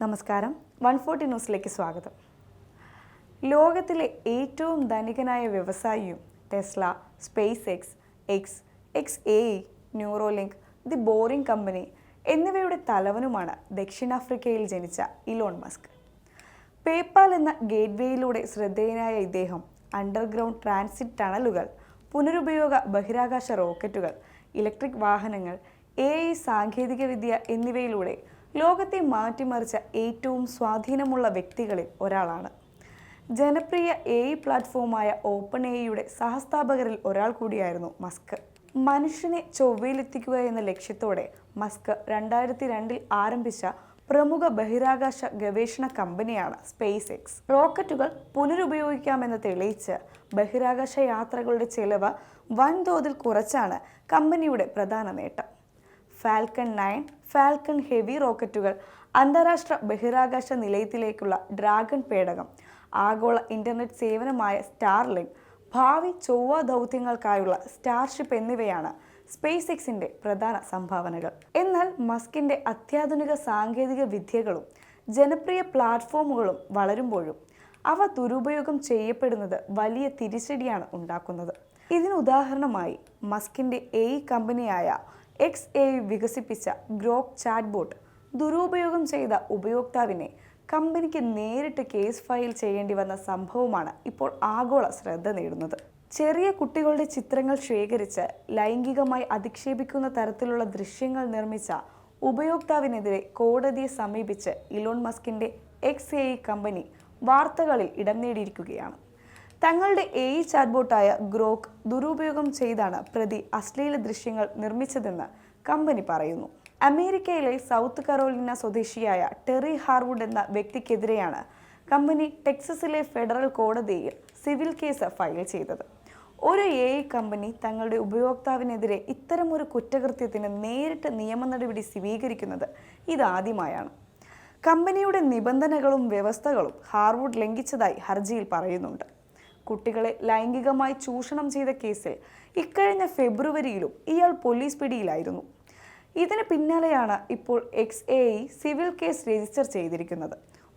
നമസ്കാരം 140 ന്യൂസിലേക്ക് സ്വാഗതം. ലോകത്തിലെ ഏറ്റവും ധനികനായ വ്യവസായിയും Tesla, space XAI, Neuralink, the boring company എന്നിവയുടെ തലവനുമാണ് ദക്ഷിണാഫ്രിക്കയിൽ ജനിച്ച ഇലോൺ മസ്ക്. പേപ്പാൽ എന്ന ഗേറ്റ്വേയിലൂടെ ശ്രദ്ധേയനായ ഇദ്ദേഹം അണ്ടർഗ്രൗണ്ട് ട്രാൻസിറ്റ് ടണലുകൾ, പുനരുപയോഗ ബഹിരാകാശ റോക്കറ്റുകൾ, ഇലക്ട്രിക് വാഹനങ്ങൾ, AI സാങ്കേതികവിദ്യ എന്നിവയിലൂടെ ലോകത്തെ മാറ്റിമറിച്ച ഏറ്റവും സ്വാധീനമുള്ള വ്യക്തികളിൽ ഒരാളാണ്. ജനപ്രിയ AI പ്ലാറ്റ്ഫോമായ OpenAIയുടെ സഹസ്ഥാപകരിൽ ഒരാൾ കൂടിയായിരുന്നു മസ്ക്. മനുഷ്യനെ ചൊവ്വയിലെത്തിക്കുക എന്ന ലക്ഷ്യത്തോടെ മസ്ക് 2002 ആരംഭിച്ച പ്രമുഖ ബഹിരാകാശ ഗവേഷണ കമ്പനിയാണ് സ്പേസ് X. റോക്കറ്റുകൾ പുനരുപയോഗിക്കാമെന്ന് തെളിയിച്ച് ബഹിരാകാശ യാത്രകളുടെ ചെലവ് വൻതോതിൽ കുറച്ചാണ് കമ്പനിയുടെ പ്രധാന നേട്ടം. ഫാൽക്കൺ 9, ഫാൽക്കൺ ഹെവി റോക്കറ്റുകൾ, അന്താരാഷ്ട്ര ബഹിരാകാശ നിലയത്തിലേക്കുള്ള ഡ്രാഗൺ പേടകം, ആഗോള ഇന്റർനെറ്റ് സേവനമായ സ്റ്റാർലിങ്ക്, ഭാവി ചൊവ്വ ദൗത്യങ്ങൾക്കായുള്ള സ്റ്റാർഷിപ്പ് എന്നിവയാണ് സ്പേസ് Xന്റെ പ്രധാന സംഭാവനകൾ. എന്നാൽ മസ്കിന്റെ അത്യാധുനിക സാങ്കേതിക വിദ്യകളും ജനപ്രിയ പ്ലാറ്റ്ഫോമുകളും വളരുമ്പോഴും അവ ദുരുപയോഗം ചെയ്യപ്പെടുന്നത് വലിയ തിരിച്ചടിയാണ് ഉണ്ടാക്കുന്നത്. ഇതിനുദാഹരണമായി മസ്കിന്റെ AI കമ്പനിയായ XAI വികസിപ്പിച്ച ഗ്രോക്ക് ചാറ്റ്ബോട്ട് ദുരുപയോഗം ചെയ്ത ഉപയോക്താവിനെ കമ്പനിക്ക് നേരിട്ട് കേസ് ഫയൽ ചെയ്യേണ്ടി വന്ന സംഭവമാണ് ഇപ്പോൾ ആഗോള ശ്രദ്ധ നേടുന്നത്. ചെറിയ കുട്ടികളുടെ ചിത്രങ്ങൾ ശേഖരിച്ച് ലൈംഗികമായി അധിക്ഷേപിക്കുന്ന തരത്തിലുള്ള ദൃശ്യങ്ങൾ നിർമ്മിച്ച ഉപയോക്താവിനെതിരെ കോടതിയെ സമീപിച്ച് ഇലോൺ മസ്കിന്റെ XAI കമ്പനി വാർത്തകളിൽ ഇടം നേടിയിരിക്കുകയാണ്. തങ്ങളുടെ AI ചാറ്റ്ബോട്ടായ ഗ്രോക്ക് ദുരുപയോഗം ചെയ്താണ് പ്രതി അശ്ലീല ദൃശ്യങ്ങൾ നിർമ്മിച്ചതെന്ന് കമ്പനി പറയുന്നു. അമേരിക്കയിലെ സൗത്ത് കരോലിന സ്വദേശിയായ ടെറി ഹാർവുഡ് എന്ന വ്യക്തിക്കെതിരെയാണ് കമ്പനി ടെക്സസിലെ ഫെഡറൽ കോടതിയിൽ സിവിൽ കേസ് ഫയൽ ചെയ്തത്. ഒരു AI കമ്പനി തങ്ങളുടെ ഉപയോക്താവിനെതിരെ ഇത്തരമൊരു കുറ്റകൃത്യത്തിന് നേരിട്ട് നിയമ നടപടി സ്വീകരിക്കുന്നത് ഇതാദ്യമായാണ്. കമ്പനിയുടെ നിബന്ധനകളും വ്യവസ്ഥകളും ഹാർവുഡ് ലംഘിച്ചതായി ഹർജിയിൽ പറയുന്നുണ്ട്. കുട്ടികളെ ലൈംഗികമായി ചൂഷണം ചെയ്ത കേസിൽ ഇക്കഴിഞ്ഞ ഫെബ്രുവരിയിലും ഇയാൾ പോലീസ് പിടിയിലായിരുന്നു. ഇതിന് പിന്നാലെയാണ് ഇപ്പോൾ XAI സിവിൽ കേസ് രജിസ്റ്റർ ചെയ്തിരിക്കുന്നത്.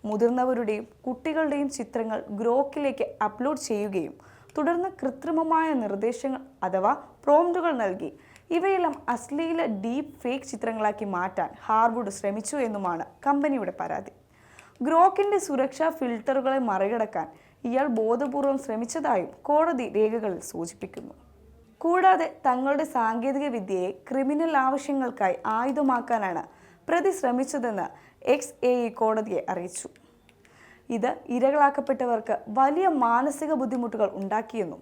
മുതിർന്നവരുടെയും കുട്ടികളുടെയും ചിത്രങ്ങൾ ഗ്രോക്കിലേക്ക് അപ്ലോഡ് ചെയ്യുകയും തുടർന്ന് കൃത്രിമമായ നിർദ്ദേശങ്ങൾ അഥവാ പ്രോംപ്റ്റുകൾ നൽകി ഇവയെല്ലാം അശ്ലീല ഡീപ്പ് ഫേക്ക് ചിത്രങ്ങളാക്കി മാറ്റാൻ ഹാർവുഡ് ശ്രമിച്ചു എന്നുമാണ് കമ്പനിയുടെ പരാതി. ഗ്രോക്കിന്റെ സുരക്ഷാ ഫിൽട്ടറുകളെ മറികടക്കാൻ ഇയാൾ ബോധപൂർവം ശ്രമിച്ചതായും കോടതി രേഖകളിൽ സൂചിപ്പിക്കുന്നു. കൂടാതെ തങ്ങളുടെ സാങ്കേതിക വിദ്യയെ ക്രിമിനൽ ആവശ്യങ്ങൾക്കായി ആയുധമാക്കാനാണ് പ്രതി ശ്രമിച്ചതെന്ന് XAI കോടതിയെ അറിയിച്ചു. ഇത് ഇരകളാക്കപ്പെട്ടവർക്ക് വലിയ മാനസിക ബുദ്ധിമുട്ടുകൾ ഉണ്ടാക്കിയെന്നും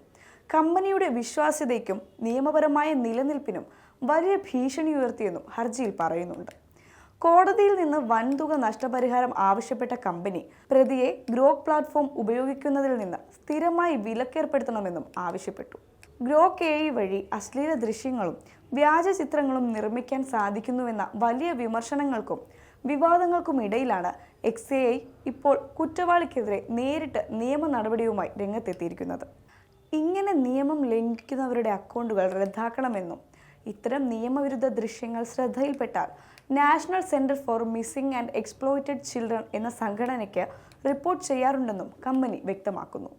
കമ്പനിയുടെ വിശ്വാസ്യതയ്ക്കും നിയമപരമായ നിലനിൽപ്പിനും വലിയ ഭീഷണി ഉയർത്തിയെന്നും ഹർജിയിൽ പറയുന്നുണ്ട്. കോടതിയിൽ നിന്ന് വൻതുക നഷ്ടപരിഹാരം ആവശ്യപ്പെട്ട കമ്പനി പ്രതിയെ ഗ്രോക്ക് പ്ലാറ്റ്ഫോം ഉപയോഗിക്കുന്നതിൽ നിന്ന് സ്ഥിരമായി വിലക്കേർപ്പെടുത്തണമെന്നും ആവശ്യപ്പെട്ടു. ഗ്രോക്ക് AI വഴി അശ്ലീല ദൃശ്യങ്ങളും വ്യാജ ചിത്രങ്ങളും നിർമ്മിക്കാൻ സാധിക്കുന്നുവെന്ന വലിയ വിമർശനങ്ങൾക്കും വിവാദങ്ങൾക്കും ഇടയിലാണ് XAI ഇപ്പോൾ കുറ്റവാളിക്കെതിരെ നേരിട്ട് നിയമ നടപടിയുമായി രംഗത്തെത്തിയിരിക്കുന്നത്. ഇങ്ങനെ നിയമം ലംഘിക്കുന്നവരുടെ അക്കൗണ്ടുകൾ റദ്ദാക്കണമെന്നും ഇത്തരം നിയമവിരുദ്ധ ദൃശ്യങ്ങൾ ശ്രദ്ധയിൽപ്പെട്ടാൽ national centre for missing and exploited children എന്ന സംഘടനയ്ക്ക് റിപ്പോർട്ട് ചെയ്യാറുണ്ടെന്നും കമ്പനി വ്യക്തമാക്കുന്നു.